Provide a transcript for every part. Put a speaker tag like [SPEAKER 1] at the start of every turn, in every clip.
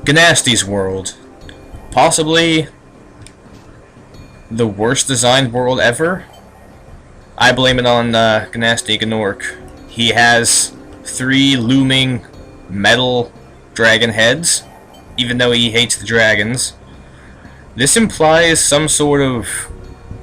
[SPEAKER 1] Gnasty's world. Possibly the worst designed world ever. I blame it on Gnasty Gnorc. He has 3 looming metal dragon heads, even though he hates the dragons. This implies some sort of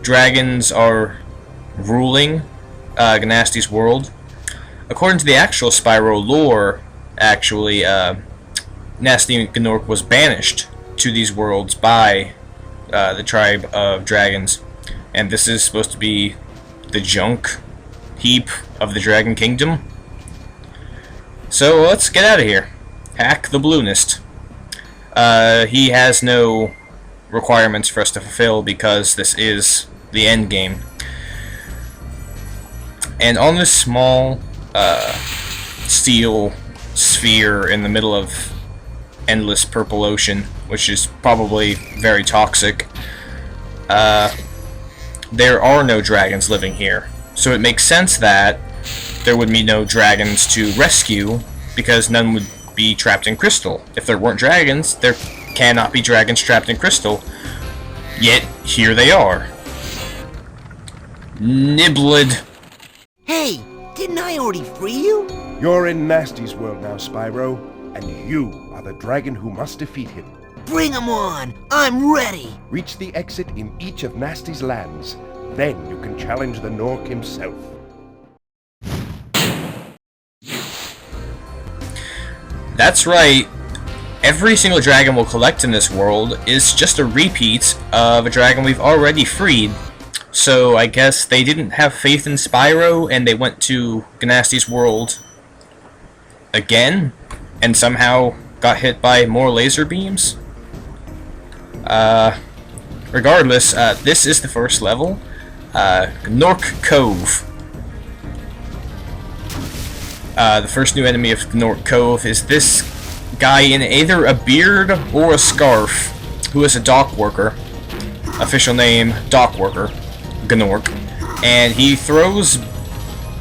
[SPEAKER 1] dragons are ruling Gnasty's world. According to the actual Spyro lore, actually, Gnasty Gnorc was banished to these worlds by the tribe of dragons, and this is supposed to be the junk heap of the Dragon Kingdom. So let's get out of here. Hack the Balloonist. He has no requirements for us to fulfill because this is the end game. And on this small steel sphere in the middle of endless purple ocean, which is probably very toxic, there are no dragons living here. So it makes sense that there would be no dragons to rescue, because none would be trapped in crystal. If there weren't dragons, there cannot be dragons trapped in crystal. Yet, here they are. Nibbled.
[SPEAKER 2] Hey, didn't I already free you?
[SPEAKER 3] You're in Gnasty's world now, Spyro, and you are the dragon who must defeat him.
[SPEAKER 2] Bring him on! I'm ready!
[SPEAKER 3] Reach the exit in each of Gnasty's lands. Then you can challenge the Gnorc himself.
[SPEAKER 1] That's right. Every single dragon we'll collect in this world is just a repeat of a dragon we've already freed. So I guess they didn't have faith in Spyro and they went to Gnasty's world again and somehow got hit by more laser beams. Regardless, this is the first level. Gnorc Cove. The first new enemy of Gnorc Cove is this guy in either a beard or a scarf, who is a dock worker. Official name, dock worker, Gnorc. And he throws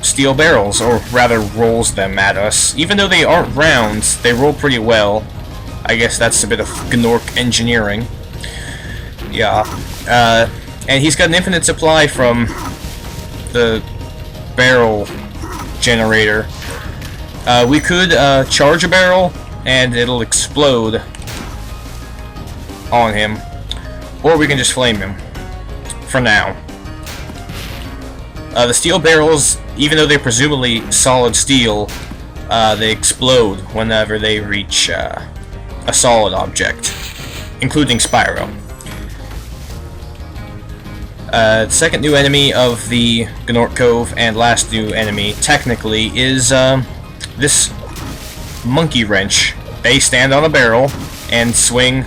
[SPEAKER 1] steel barrels, or rather rolls them at us. Even though they aren't rounds, they roll pretty well. I guess that's a bit of Gnorc engineering. Yeah. And he's got an infinite supply from the barrel generator. We could charge a barrel and it'll explode on him, or we can just flame him for now. The steel barrels, even though they're presumably solid steel, they explode whenever they reach a solid object, including Spyro. The second new enemy of the Gnorc Cove, and last new enemy, technically, is this monkey wrench. They stand on a barrel and swing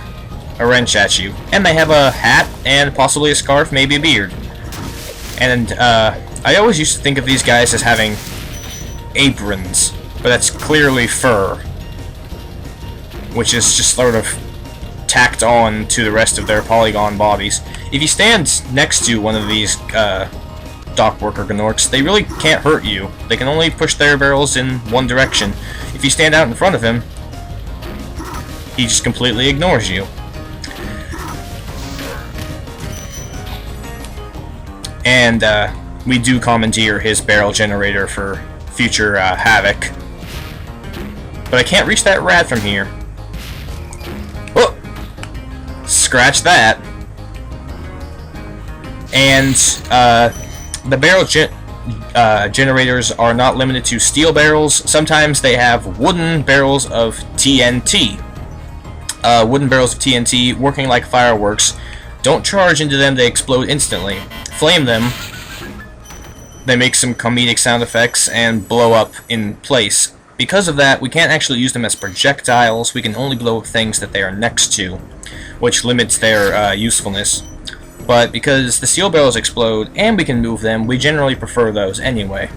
[SPEAKER 1] a wrench at you. And they have a hat and possibly a scarf, maybe a beard. And I always used to think of these guys as having aprons, but that's clearly fur, which is just sort of tacked on to the rest of their polygon bodies. If you stand next to one of these dock worker Gnorcs, they really can't hurt you. They can only push their barrels in one direction. If you stand out in front of him, he just completely ignores you. And we do commandeer his barrel generator for future havoc. But I can't reach that rat from here. Oh! Scratch that. And the barrel generators are not limited to steel barrels. Sometimes they have wooden barrels of TNT. Wooden barrels of TNT, working like fireworks. Don't charge into them, they explode instantly. Flame them, they make some comedic sound effects and blow up in place. Because of that, we can't actually use them as projectiles. We can only blow up things that they are next to, which limits their usefulness. But because the steel barrels explode and we can move them, we generally prefer those anyway.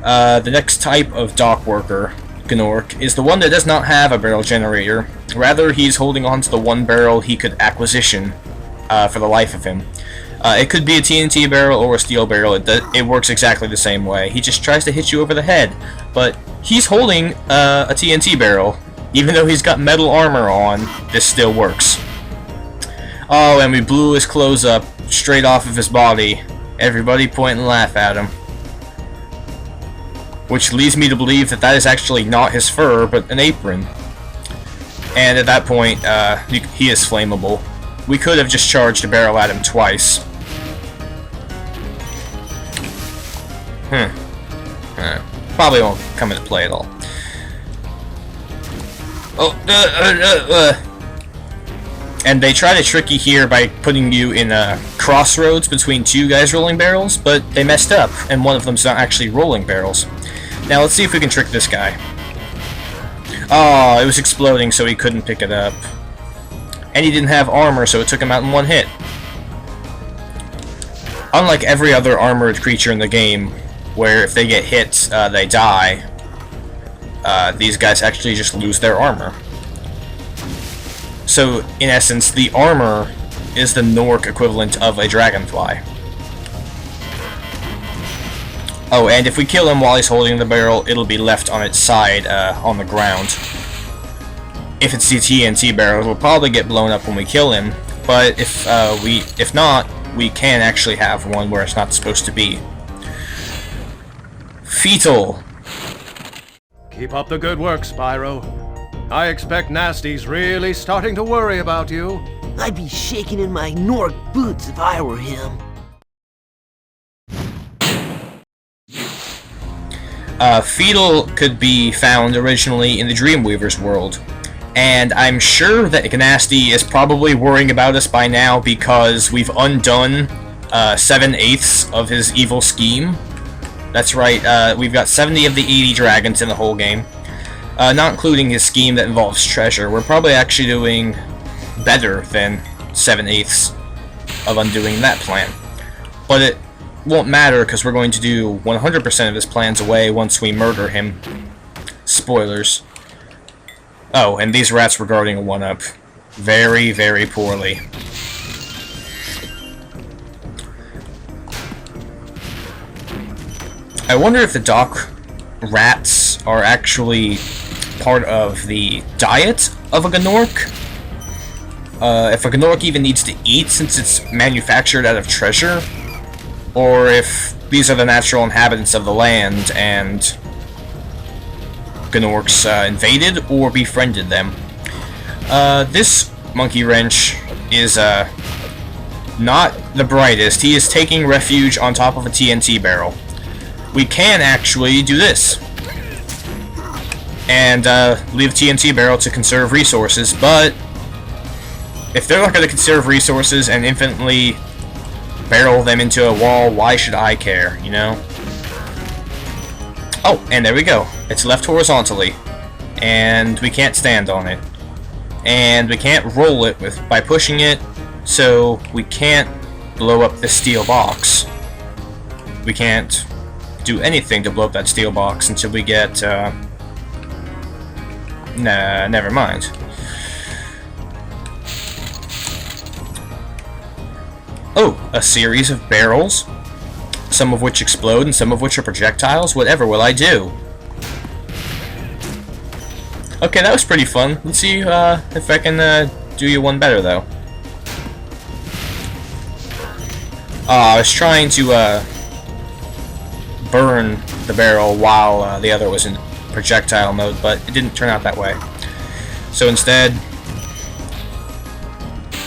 [SPEAKER 1] The next type of dock worker, Gnorc, is the one that does not have a barrel generator. Rather, he's holding on to the one barrel he could acquisition for the life of him. It could be a TNT barrel or a steel barrel. It works exactly the same way. He just tries to hit you over the head. But he's holding a TNT barrel. Even though he's got metal armor on, this still works. Oh, and we blew his clothes up straight off of his body. Everybody point and laugh at him. Which leads me to believe that that is actually not his fur, but an apron. And at that point, he is flammable. We could have just charged a barrel at him twice. Probably won't come into play at all. Oh, and they try to trick you here by putting you in a crossroads between two guys rolling barrels, but they messed up, and one of them's not actually rolling barrels. Now let's see if we can trick this guy. Oh, it was exploding, so he couldn't pick it up. And he didn't have armor, so it took him out in one hit. Unlike every other armored creature in the game, where if they get hit, they die, these guys actually just lose their armor. So, in essence, the armor is the Gnorc equivalent of a dragonfly. Oh, and if we kill him while he's holding the barrel, it'll be left on its side, on the ground. If it's the TNT barrel, it'll probably get blown up when we kill him, but if not, we can actually have one where it's not supposed to be. Fetal.
[SPEAKER 4] Keep up the good work, Spyro. I expect Gnasty's really starting to worry about you.
[SPEAKER 2] I'd be shaking in my Gnorc boots if I were him.
[SPEAKER 1] Fetal could be found originally in the Dreamweaver's world, and I'm sure that Gnasty is probably worrying about us by now because we've undone 7/8 of his evil scheme. That's right, we've got 70 of the 80 dragons in the whole game, not including his scheme that involves treasure. We're probably actually doing better than 7/8 of undoing that plan. But it won't matter because we're going to do 100% of his plans away once we murder him. Spoilers. Oh, and these rats were guarding a 1-up. Very, very poorly. I wonder if the dock rats are actually part of the diet of a Gnorc? If a Gnorc even needs to eat since it's manufactured out of treasure? Or if these are the natural inhabitants of the land and Gnorcs invaded or befriended them. This monkey wrench is not the brightest. He is taking refuge on top of a TNT barrel. We can actually do this and leave TNT barrel to conserve resources, but if they're not going to conserve resources and infinitely barrel them into a wall, why should I care, you know? Oh, and there we go. It's left horizontally, and we can't stand on it. And we can't roll it by pushing it, so we can't blow up the steel box. We can't do anything to blow up that steel box until we get, nah, never mind. Oh, a series of barrels, some of which explode and some of which are projectiles. Whatever will I do? Okay, that was pretty fun. Let's see if I can do you one better, though. I was trying to burn the barrel while the other was in projectile mode, but it didn't turn out that way. So instead,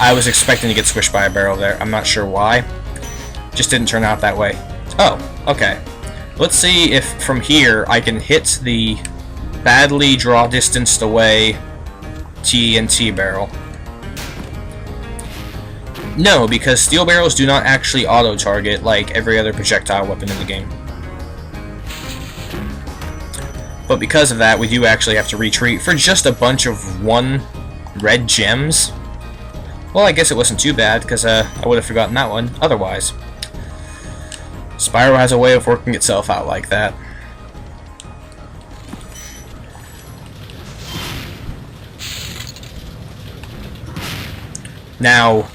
[SPEAKER 1] I was expecting to get squished by a barrel there. I'm not sure why. Just didn't turn out that way. Oh, okay. Let's see if from here I can hit the badly draw distanced away TNT barrel. No, because steel barrels do not actually auto-target like every other projectile weapon in the game. But because of that, we do actually have to retreat for just a bunch of 1 red gems. Well, I guess it wasn't too bad, because I would have forgotten that one otherwise. Spyro has a way of working itself out like that. Now,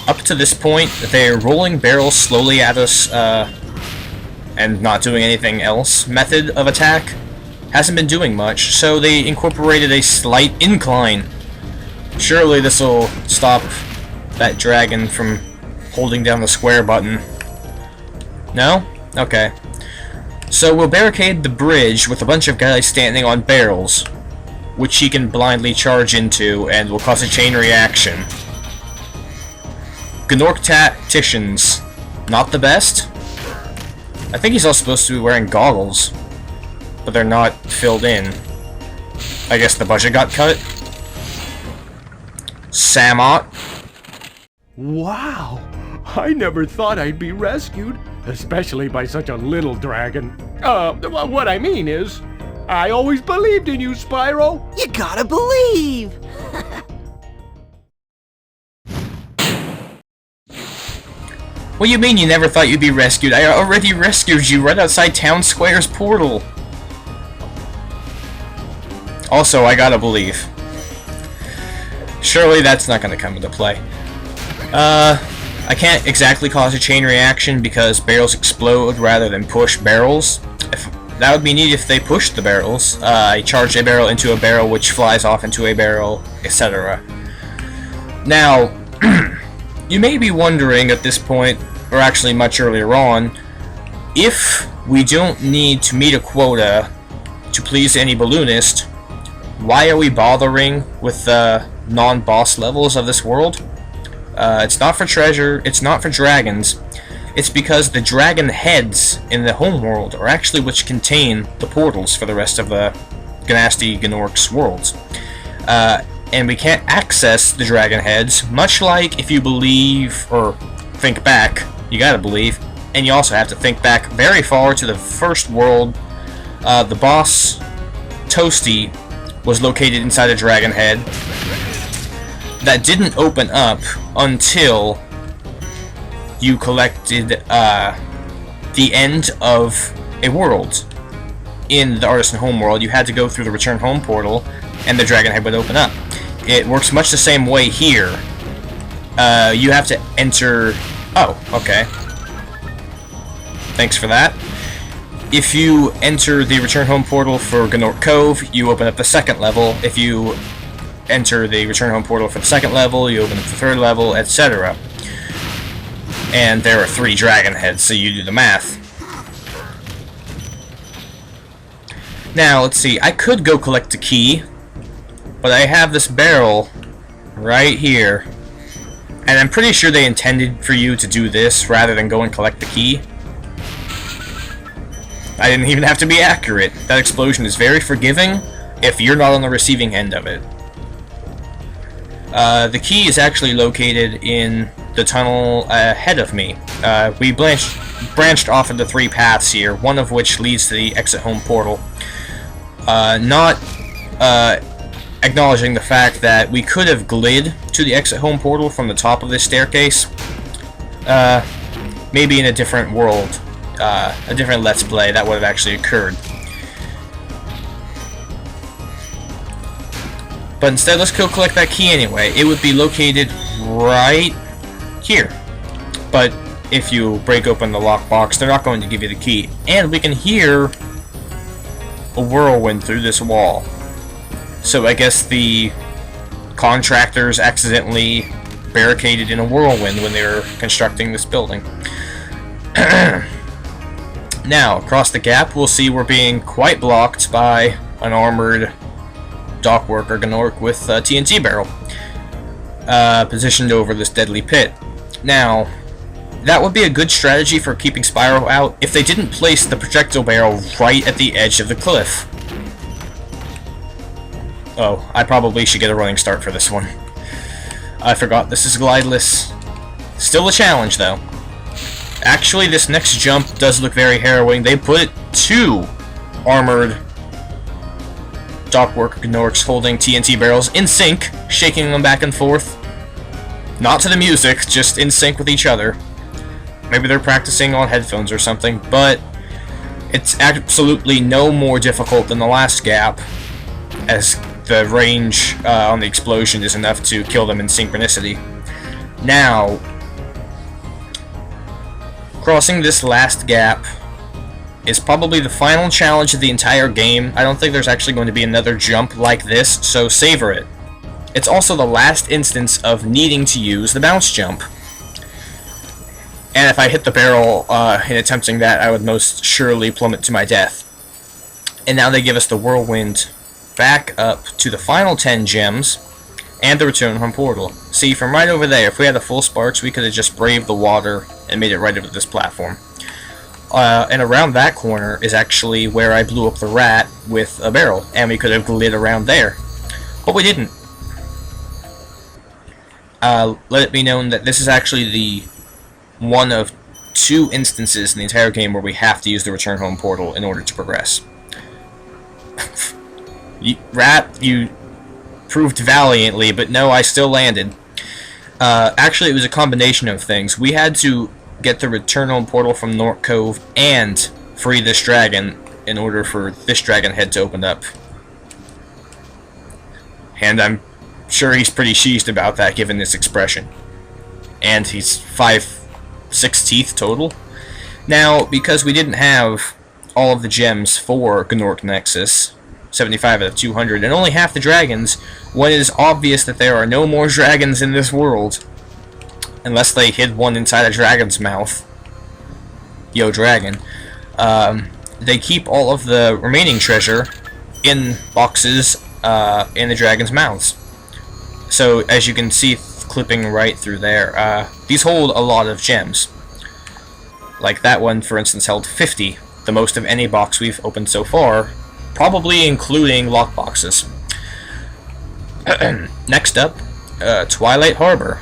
[SPEAKER 1] up to this point, they're rolling barrels slowly at us, and not doing anything else method of attack hasn't been doing much, so they incorporated a slight incline. Surely this will stop that dragon from holding down the square button. No? Okay. So we'll barricade the bridge with a bunch of guys standing on barrels, which he can blindly charge into and will cause a chain reaction. Gnorc tacticians, not the best. I think he's also supposed to be wearing goggles, but they're not filled in. I guess the budget got cut. Samot.
[SPEAKER 4] Wow! I never thought I'd be rescued, especially by such a little dragon. What I mean is, I always believed in you, Spyro!
[SPEAKER 2] You gotta believe!
[SPEAKER 1] What do you mean you never thought you'd be rescued? I already rescued you right outside Town Square's portal. Also, I gotta believe. Surely that's not gonna come into play. I can't exactly cause a chain reaction because barrels explode rather than push barrels. That would be neat if they pushed the barrels. I charge a barrel into a barrel which flies off into a barrel, etc. Now, you may be wondering at this point, or actually much earlier on, if we don't need to meet a quota to please any balloonist, why are we bothering with the non-boss levels of this world? It's not for treasure, it's not for dragons, it's because the dragon heads in the homeworld are actually which contain the portals for the rest of the Gnasty Gnorc's worlds. And we can't access the dragon heads, much like if you believe, or think back, you gotta believe, and you also have to think back very far to the first world. The boss, Toasty, was located inside a dragon head that didn't open up until you collected the end of a world. In the Artisan Homeworld, you had to go through the Return Home portal, and the dragon head would open up. It works much the same way here. You have to enter... Oh, okay. Thanks for that. If you enter the Return Home portal for Gnorc Cove, you open up the second level. If you enter the Return Home portal for the second level, you open up the third level, etc. And there are 3 dragon heads, so you do the math. Now, let's see. I could go collect the key, but I have this barrel right here. And I'm pretty sure they intended for you to do this rather than go and collect the key. I didn't even have to be accurate. That explosion is very forgiving if you're not on the receiving end of it. The key is actually located in the tunnel ahead of me. We branched off into 3 paths here, one of which leads to the exit home portal. Not acknowledging the fact that we could have glid to the exit home portal from the top of this staircase. Maybe in a different world, a different Let's Play, that would have actually occurred. But instead, let's go collect that key anyway. It would be located right here. But if you break open the lockbox, they're not going to give you the key. And we can hear a whirlwind through this wall. So I guess the contractors accidentally barricaded in a whirlwind when they were constructing this building. Now, across the gap, we'll see we're being quite blocked by an armored dock worker Gnorc with a TNT barrel positioned over this deadly pit. Now, that would be a good strategy for keeping Spyro out if they didn't place the projectile barrel right at the edge of the cliff. Oh, I probably should get a running start for this one. I forgot this is glideless. Still a challenge, though. Actually, this next jump does look very harrowing. They put 2 armored dockworker Gnorcs holding TNT barrels in sync, shaking them back and forth. Not to the music, just in sync with each other. Maybe they're practicing on headphones or something, but it's absolutely no more difficult than the last gap, as the range on the explosion is enough to kill them in synchronicity. Now, crossing this last gap is probably the final challenge of the entire game. I don't think there's actually going to be another jump like this, so savor it. It's also the last instance of needing to use the bounce jump. And if I hit the barrel in attempting that, I would most surely plummet to my death. And now they give us the whirlwind back up to the final 10 gems and the return home portal. See, from right over there, if we had the full sparks, we could have just braved the water and made it right over this platform. And around that corner is actually where I blew up the rat with a barrel, and we could have glid around there. But we didn't. Let it be known that this is actually the one of 2 instances in the entire game where we have to use the return home portal in order to progress. Rat, you proved valiantly, but no, I still landed. Actually, it was a combination of things. We had to get the return home portal from North Cove and free this dragon in order for this dragon head to open up. And I'm sure he's pretty sheezed about that, given this expression. And he's 5-6 teeth total. Now, because we didn't have all of the gems for Gnorc Nexus, 75 out of 200, and only half the dragons, when it is obvious that there are no more dragons in this world, unless they hid one inside a dragon's mouth. Yo, dragon. They keep all of the remaining treasure in boxes in the dragon's mouths. So, as you can see, clipping right through there, these hold a lot of gems. Like that one, for instance, held 50, the most of any box we've opened so far, probably including lockboxes. Next up, Twilight Harbor.